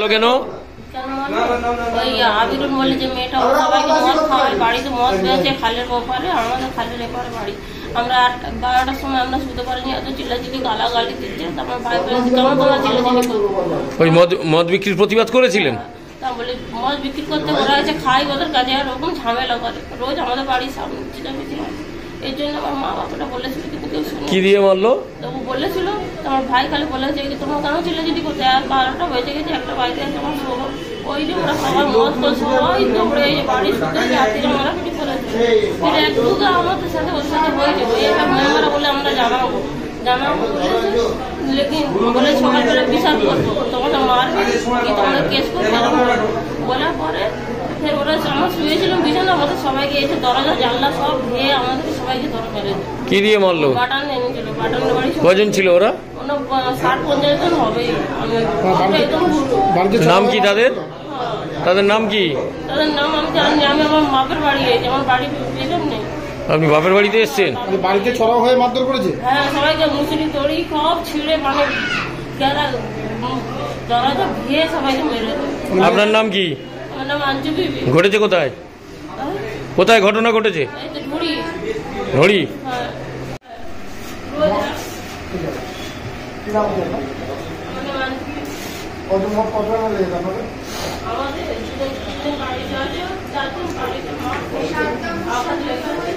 মারলো কেন? ওই আবিরুল বলে যে মেয়েটা সবাইকে মদ খাওয়ায়, বাড়িতে মদ পেয়েছে খালের ওপারে, আমাদের খালের এপারে বাড়ি। আমরা 12টার সময় আমরা শুতে পারিনি, এত চিল্লাচিল্লি গালাগালি দিচ্ছে। তারপর ভাই বলেছে কেমন তোমার চিল্লাচিল্লি করবো। ওই মদ বিক্রির প্রতিবাদ করেছিলেন? তা বলে মদ বিক্রি করতে ওরা এসে খায় ওদের কাছে, আর ওরকম ঝামেলা করে রোজ আমাদের বাড়ির সামনে চিল্লামিল্লি হয়। এই জন্য আমার মা বাবাটা বলেছিল, কিন্তু কেউ শুনে। কি দিয়ে মারলো? তবু বলেছিল, তোমার ভাই খালি বলেছে তোমার কেন চিল্লাচিল্লি করতে। আর 12টা বেজে গেছে, একটা বাইকে আছে আমার শোবো। ওই যে ওরা সবাই মদ করে সবাই দৌড়ে এই বাড়ি শুতে রাত্রিরে মারাপিটি করেছে। ফিরে এক দুগা আমাদের সাথে ওর সাথে হয়েছে। একটা মেয়েরা বলে আমরা জানাবো লেকিন বলে সকালবেলা বিচার করবো, তোমাকে মারবে কি তোমরা কেস করবে বলার পরে ফের ওরা আমরা শুয়েছিলাম বিছানা, আমাদের সবাইকে এসে দরজা জানলা সব ভেয়ে আমাদেরকে সবাইকে ধরে মেরেছে। কি দিয়ে মারলো? বাটান এনেছিল, বাটানের বাড়ি। কজন ছিল ওরা? 60-50 জন হবে। নাম কি তাদের? তাদের নাম কি? তাদের নাম আমি জানি। আমি আমার বাপের বাড়ি গেছি, আমার বাড়ি পেছন নেই। আপনি বাপের বাড়িতে এসছেন? বাড়িতে ছড়া হয়ে মারধর করেছে? হ্যাঁ, সবাইকে মুসুরি তড়ি সব ছিঁড়ে মানে দরজা ভেয়ে সবাইকে মেরেছে। আপনার নাম কি? আমার নাম আঞ্জু বিবি। ঘটেছে কোথায়? কোথায় ঘটনা ঘটেছে? এই তো ঝুড়ি। ধরি? হ্যাঁ। আমার নাম আঞ্জু বিবি। আমাদের বাড়িতে আছে 4 জন বাড়িতে মা আঘাত লেগে আছে।